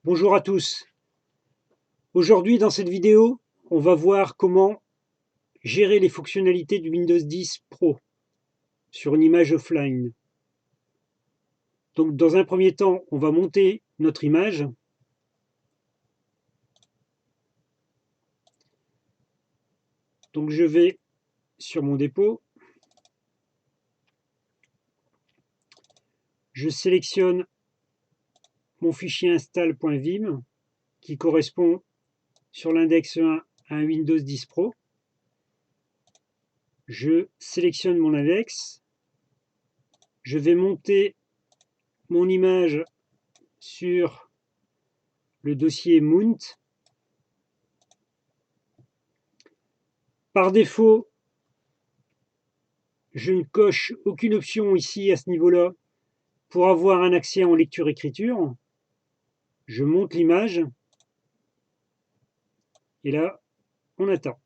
Bonjour à tous. Aujourd'hui, dans cette vidéo, on va voir comment gérer les fonctionnalités du Windows 10 Pro sur une image offline. Donc, dans un premier temps, on va monter notre image. Donc, je vais sur mon dépôt. Je sélectionne mon fichier install.vim qui correspond sur l'index 1 à un Windows 10 Pro. Je sélectionne mon index. Je vais monter mon image sur le dossier Mount. Par défaut, je ne coche aucune option ici à ce niveau-là pour avoir un accès en lecture-écriture. Je monte l'image et là, on attend.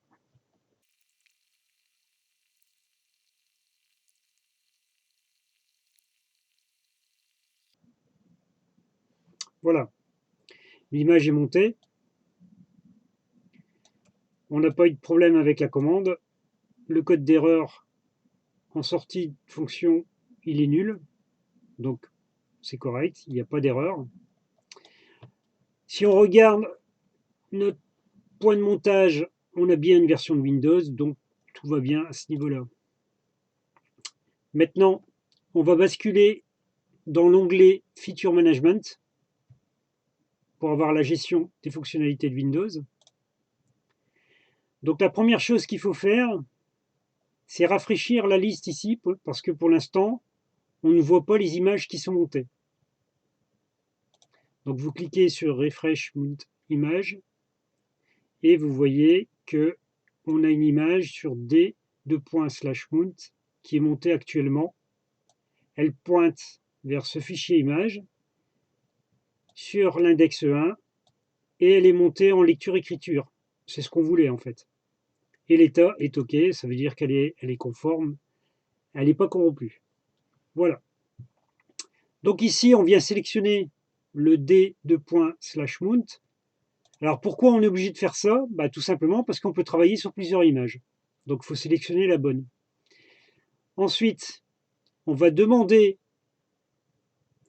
Voilà, l'image est montée. On n'a pas eu de problème avec la commande. Le code d'erreur en sortie de fonction, il est nul. Donc, c'est correct, il n'y a pas d'erreur. Si on regarde notre point de montage, on a bien une version de Windows, donc tout va bien à ce niveau-là. Maintenant, on va basculer dans l'onglet Feature Management pour avoir la gestion des fonctionnalités de Windows. Donc la première chose qu'il faut faire, c'est rafraîchir la liste ici, parce que pour l'instant, on ne voit pas les images qui sont montées. Donc vous cliquez sur Refresh Mount Image et vous voyez que on a une image sur d:/mount qui est montée actuellement. Elle pointe vers ce fichier image sur l'index 1 et elle est montée en lecture-écriture. C'est ce qu'on voulait en fait. Et l'état est OK, ça veut dire qu'elle est conforme, elle n'est pas corrompue. Voilà. Donc ici, on vient sélectionner le d:/mount. Alors pourquoi on est obligé de faire ça? Tout simplement parce qu'on peut travailler sur plusieurs images. Donc il faut sélectionner la bonne. Ensuite, on va demander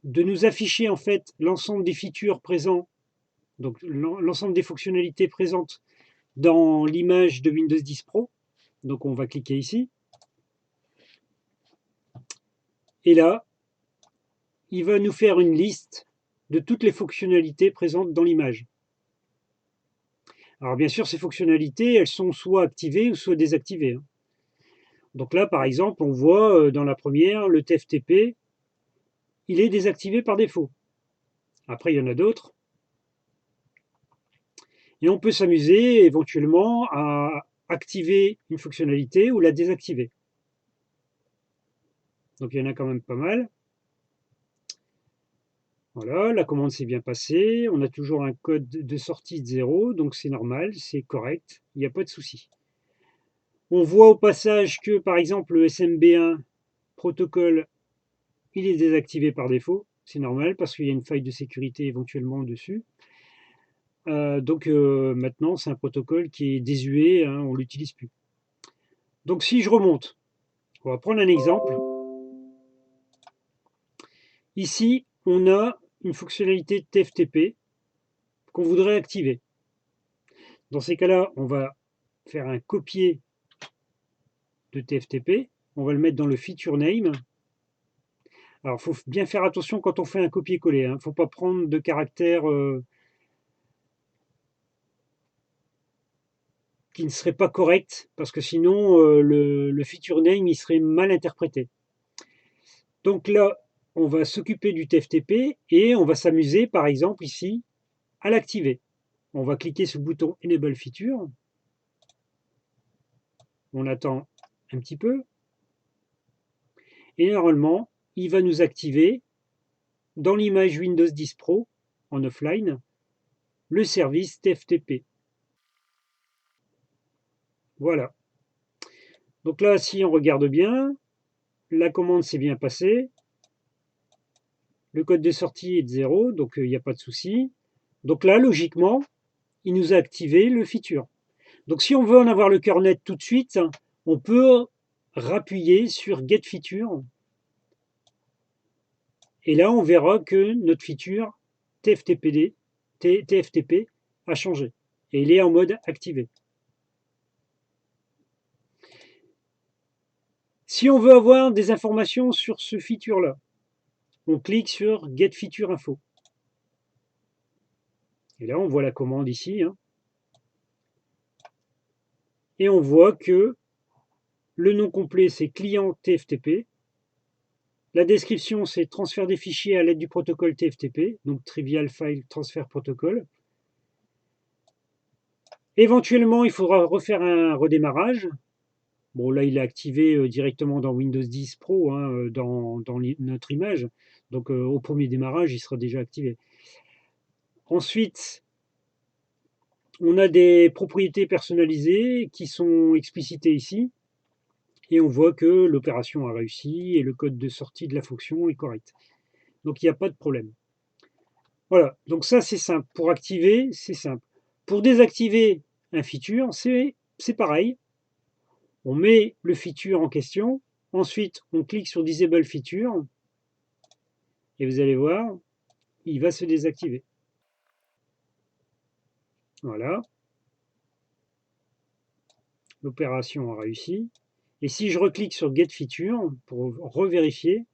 de nous afficher en fait l'ensemble des features présents, donc l'ensemble des fonctionnalités présentes dans l'image de Windows 10 Pro. Donc on va cliquer ici. Et là, il va nous faire une liste de toutes les fonctionnalités présentes dans l'image. Alors bien sûr, ces fonctionnalités, elles sont soit activées ou soit désactivées. Donc là, par exemple, on voit dans la première, le TFTP, il est désactivé par défaut. Après, il y en a d'autres. Et on peut s'amuser éventuellement à activer une fonctionnalité ou la désactiver. Donc il y en a quand même pas mal. Voilà, la commande s'est bien passée. On a toujours un code de sortie de 0, donc c'est normal, c'est correct, il n'y a pas de souci. On voit au passage que, par exemple, le SMB1 protocole, il est désactivé par défaut. C'est normal parce qu'il y a une faille de sécurité éventuellement dessus. Donc maintenant, c'est un protocole qui est désuet, on ne l'utilise plus. Donc si je remonte, on va prendre un exemple. Ici, on a une fonctionnalité TFTP qu'on voudrait activer. Dans ces cas-là, on va faire un copier de TFTP. On va le mettre dans le feature name. Alors, il faut bien faire attention quand on fait un copier-coller. Il ne faut pas prendre de caractères qui ne seraient pas corrects, parce que sinon, le feature name, il serait mal interprété. Donc là, on va s'occuper du TFTP et on va s'amuser, par exemple, ici, à l'activer. On va cliquer sur le bouton Enable Feature. On attend un petit peu. Et normalement, il va nous activer, dans l'image Windows 10 Pro, en offline, le service TFTP. Voilà. Donc là, si on regarde bien, la commande s'est bien passée. Le code de sortie est de 0, donc il n'y a pas de souci. Donc là, logiquement, il nous a activé le feature. Donc si on veut en avoir le cœur net tout de suite, on peut rappuyer sur Get Feature. Et là, on verra que notre feature TFTP a changé. Et il est en mode activé. Si on veut avoir des informations sur ce feature-là, on clique sur Get Feature Info. Et là, on voit la commande ici. Et on voit que le nom complet, c'est client TFTP. La description, c'est transfert des fichiers à l'aide du protocole TFTP, donc Trivial File Transfer Protocol. Éventuellement, il faudra refaire un redémarrage. Bon, là, il est activé directement dans Windows 10 Pro, dans notre image. Donc, au premier démarrage, il sera déjà activé. Ensuite, on a des propriétés personnalisées qui sont explicitées ici. Et on voit que l'opération a réussi et le code de sortie de la fonction est correct. Donc, il n'y a pas de problème. Voilà, donc ça, c'est simple. Pour activer, c'est simple. Pour désactiver un feature, c'est pareil. On met le feature en question. Ensuite, on clique sur Disable Feature. Et vous allez voir, il va se désactiver. Voilà. L'opération a réussi. Et si je reclique sur Get Feature pour revérifier,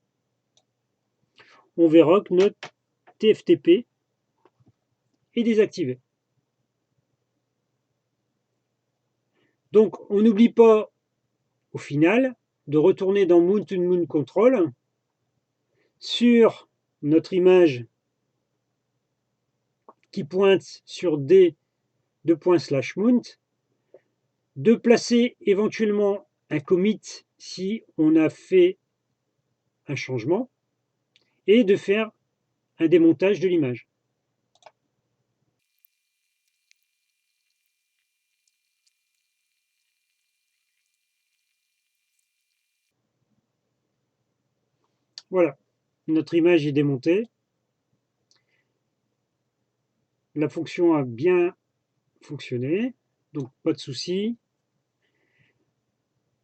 on verra que notre TFTP est désactivé. Donc, on n'oublie pas, au final, de retourner dans Mount to Moon Control sur notre image qui pointe sur D:/mount, de placer éventuellement un commit si on a fait un changement et de faire un démontage de l'image. Voilà, notre image est démontée. La fonction a bien fonctionné, donc pas de souci.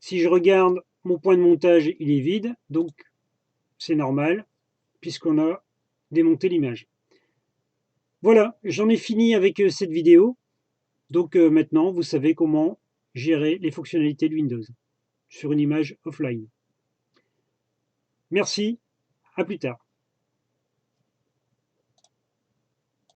Si je regarde mon point de montage, il est vide, donc c'est normal puisqu'on a démonté l'image. Voilà, j'en ai fini avec cette vidéo. Donc maintenant, vous savez comment gérer les fonctionnalités de Windows sur une image offline. Merci, à plus tard.